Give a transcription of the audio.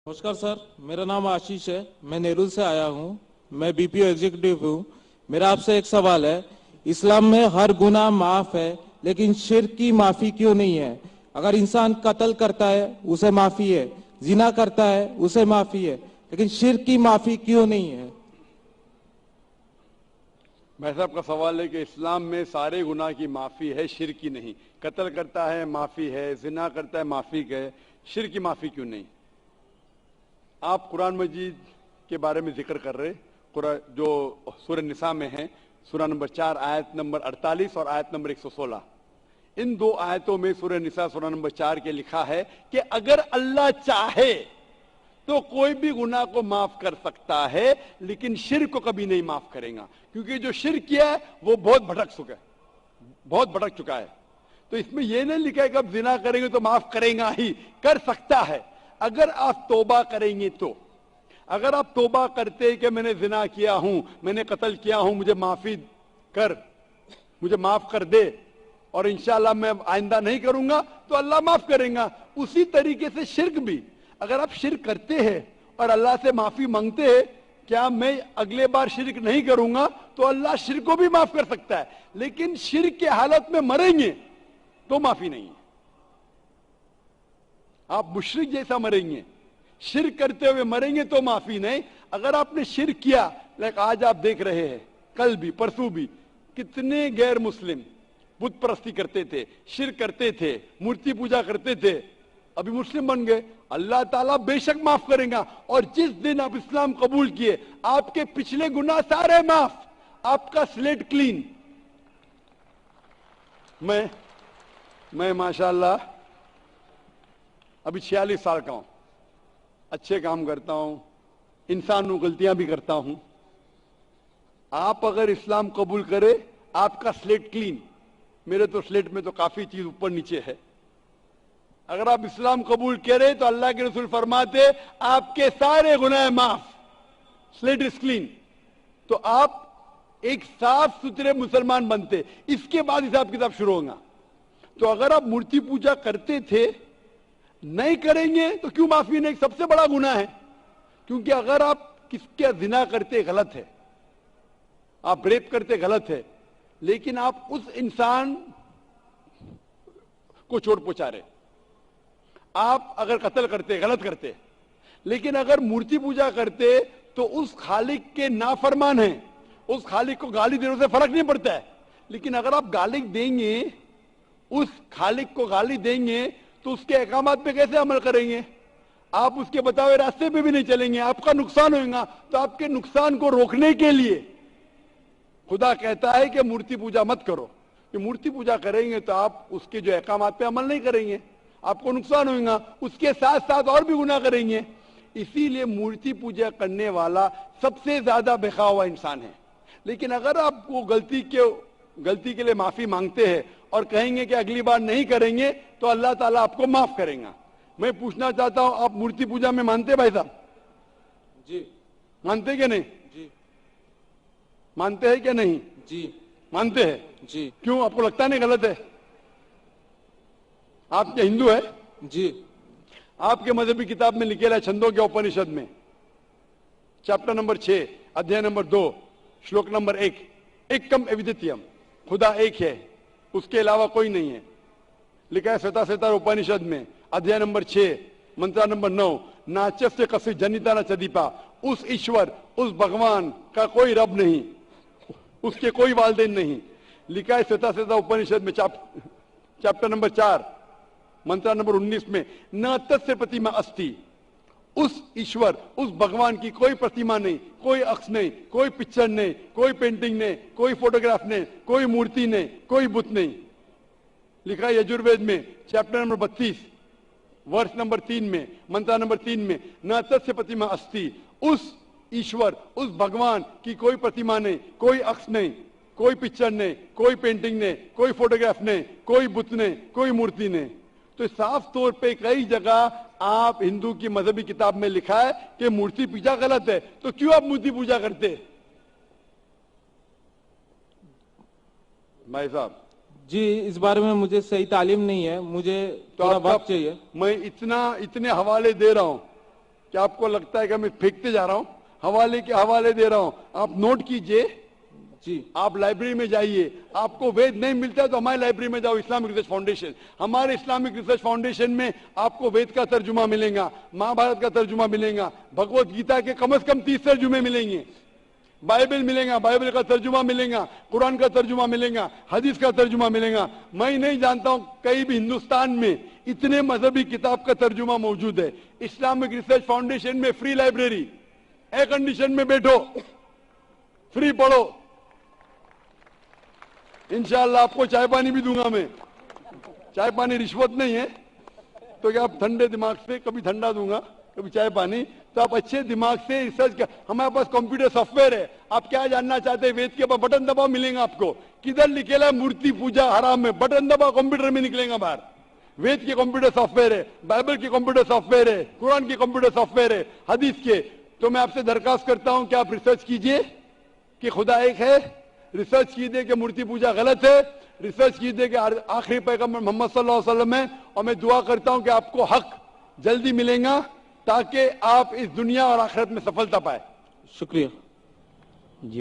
नमस्कार सर, मेरा नाम आशीष है। मैं नेरुल से आया हूँ। मैं बीपीओ एग्जीक्यूटिव हूँ। मेरा आपसे एक सवाल है, इस्लाम में हर गुनाह माफ है, लेकिन शिर्क की माफी क्यों नहीं है? अगर इंसान कत्ल करता है उसे माफी है, जिना करता है उसे माफी है, लेकिन शिर्क की माफी क्यों नहीं है? भाई साहब का सवाल है कि इस्लाम में सारे गुनाह की माफी है, शिर्क की नहीं। कत्ल करता है माफी है, जिना करता है माफी है, शिर्क की माफी क्यों नहीं? आप कुरान मजीद के बारे में जिक्र कर रहे, जो सूरह निसा में है, सूरह नंबर 4 आयत नंबर 48 और आयत नंबर 116। इन दो आयतों में सूरह निसा सूरह नंबर 4 के लिखा है कि अगर अल्लाह चाहे तो कोई भी गुनाह को माफ कर सकता है, लेकिन शिर्क को कभी नहीं माफ करेगा, क्योंकि जो शिर्क किया है वो बहुत भटक चुका है। तो इसमें यह नहीं लिखा है कि अब जिना करेंगे तो माफ करेगा ही, कर सकता है अगर आप तौबा करेंगे तो। अगर आप तौबा करते कि मैंने जिना किया हूं, मैंने कत्ल किया हूं, मुझे माफ कर दे और इंशाअल्लाह मैं आइंदा नहीं करूंगा, तो अल्लाह माफ करेगा। उसी तरीके से शिर्क भी, अगर आप शिर्क करते हैं और अल्लाह से माफी मांगते हैं, क्या मैं अगले बार शिर्क नहीं करूंगा, तो अल्लाह शिर्क को भी माफ कर सकता है। लेकिन शिर्क के हालत में मरेंगे तो माफी नहीं है। आप मुशरिक जैसा मरेंगे, शिर्क करते हुए मरेंगे तो माफी नहीं। अगर आपने शिर्क किया, लाइक आज आप देख रहे हैं, कल भी परसों भी कितने गैर मुस्लिम बुत परस्ती करते थे, शिर्क करते थे, मूर्ति पूजा करते थे, अभी मुस्लिम बन गए। अल्लाह ताला बेशक माफ करेगा। और जिस दिन आप इस्लाम कबूल किए, आपके पिछले गुनाह सारे माफ, आपका स्लेट क्लीन। मैं माशाअल्लाह अभी 46 साल का हूं, अच्छे काम करता हूं, इंसान हूं, गलतियां भी करता हूं। आप अगर इस्लाम कबूल करे, आपका स्लेट क्लीन। मेरे तो स्लेट में तो काफी चीज ऊपर नीचे है। अगर आप इस्लाम कबूल करें तो अल्लाह के रसूल फरमाते आपके सारे गुनाह माफ, स्लेट इज क्लीन। तो आप एक साफ सुथरे मुसलमान बनते। इसके बाद हिसाब किताब शुरू होगा। तो अगर आप मूर्ति पूजा करते थे, नहीं करेंगे तो क्यों माफी नहीं? सबसे बड़ा गुनाह है। क्योंकि अगर आप किसके जिना करते गलत है, आप रेप करते गलत है, लेकिन आप उस इंसान को चोट पहुंचा रहे। आप अगर कत्ल करते गलत करते, लेकिन अगर मूर्ति पूजा करते तो उस खालिक के नाफरमान हैं, उस खालिक को गाली देने से फर्क नहीं पड़ता है। लेकिन अगर आप गाली देंगे, उस खालिक को गाली देंगे, तो उसके अहकामात पे कैसे अमल करेंगे? आप उसके बताए रास्ते पे भी नहीं चलेंगे, आपका नुकसान होगा। तो आपके नुकसान को रोकने के लिए खुदा कहता है कि मूर्ति पूजा मत करो। कि मूर्ति पूजा करेंगे तो आप उसके जो अहकामात पे अमल नहीं करेंगे, आपको नुकसान होगा। उसके साथ साथ और भी गुनाह करेंगे। इसीलिए मूर्ति पूजा करने वाला सबसे ज्यादा बेखा हुआ इंसान है। लेकिन अगर आप वो गलती के लिए माफी मांगते हैं और कहेंगे कि अगली बार नहीं करेंगे, तो अल्लाह ताला आपको माफ करेगा। मैं पूछना चाहता हूं, आप मूर्ति पूजा में मानते भाई साहब? जी। मानते कि नहीं? जी। मानते हैं क्या नहीं? जी मानते हैं। जी। क्यों, आपको लगता नहीं गलत है? आप क्या हिंदू है? जी। आपके मजहबी किताब में लिखेला है, छंदों के उपनिषद में, चैप्टर नंबर 6 अध्याय नंबर 2 श्लोक नंबर 1, एकम अद्वितीयम, खुदा एक है, उसके अलावा कोई नहीं है। लिखा है श्वेता उपनिषद में अध्याय नंबर 6 मंत्र नंबर 9, नाचस्य कसी जनिता न चदीपा। उस ईश्वर, उस भगवान का कोई रब नहीं, उसके कोई वालदेन नहीं। लिखा है श्वेता उपनिषद में चैप्टर नंबर 4 मंत्र नंबर 19 में, न तस्य प्रतिमा अस्ति। उस ईश्वर, उस भगवान की कोई प्रतिमा नहीं, कोई अक्ष नहीं, कोई पिक्चर नहीं, कोई पेंटिंग नहीं, कोई फोटोग्राफ नहीं, कोई मूर्ति नहीं, कोई बुत नहीं। लिखा है यजुर्वेद में चैप्टर नंबर 32 वर्ष नंबर 3 में, मंत्र नंबर 3 में, न तस्य प्रतिमा अस्ति। उस ईश्वर, उस भगवान की कोई प्रतिमा नहीं, कोई अक्ष नहीं, कोई पिक्चर नहीं, कोई पेंटिंग नहीं, कोई फोटोग्राफ नहीं, कोई बुत नहीं, कोई मूर्ति नहीं। तो साफ तौर पे कई जगह आप हिंदू की मजहबी किताब में लिखा है कि मूर्ति पूजा गलत है। तो क्यों आप मूर्ति पूजा करते? भाई साहब जी, इस बारे में मुझे सही तालीम नहीं है, मुझे थोड़ा वक्त चाहिए। मैं इतने हवाले दे रहा हूं کہ آپ کو لگتا ہے کہ میں پھینکتے جا رہا ہوں, حوالے کے حوالے دے رہا ہوں, آپ نوٹ کیجئے. جی آپ لائبریری میں جائیے, آپ کو وید نہیں ملتا ہے تو ہماری لائبریری میں جاؤ, اسلامک ریسرچ فاؤنڈیشن. ہمارے اسلامک ریسرچ فاؤنڈیشن میں آپ کو وید کا ترجمہ ملے گا, مہابھارت کا ترجمہ ملے گا, بھگوت گیتا کے کم از کم 30 ترجمے ملیں گے, بائبل ملے گا, بائبل کا ترجمہ ملے گا, قرآن کا ترجمہ ملے گا, حدیث کا ترجمہ ملے گا. میں نہیں جانتا ہوں کہیں بھی ہندوستان میں اتنے مذہبی کتاب کا ترجمہ موجود ہے. اسلامک ریسرچ فاؤنڈیشن میں فری لائبریری, ایئر کنڈیشن میں بیٹھو, فری پڑھو. انشاءاللہ آپ کو چائے پانی بھی دوں گا میں, چائے پانی رشوت نہیں ہے, تو کہ آپ ٹھنڈے دماغ سے, کبھی ٹھنڈا دوں گا کبھی چائے پانی, تو آپ اچھے دماغ سے ریسرچ کر. ہمارے پاس کمپیوٹر سافٹ ویئر ہے, آپ کیا جاننا چاہتے ہیں وید کے بعد بٹن دباؤ ملیں گا آپ کو, کدھر لکھے ہے مورتی پوجا حرام میں, بٹن دباؤ کمپیوٹر میں نکلیں گا باہر. وید کے کمپیوٹر سافٹ ویئر ہے, بائبل کے کمپیوٹر سافٹ ویئر ہے, قرآن کے کمپیوٹر سافٹ ویئر ہے, حدیث کے. تو میں آپ سے درخواست کرتا ہوں کہ آپ ریسرچ کیجئے کہ خدا ایک ہے, ریسرچ کیجئے کہ مورتی پوجا غلط ہے, ریسرچ کیجئے کہ آخری پیغمبر محمد صلی اللہ علیہ وسلم ہے. اور میں دعا کرتا ہوں کہ آپ کو حق جلدی ملے گا تاکہ آپ اس دنیا اور آخرت میں سفلتا پائے. شکریہ. جی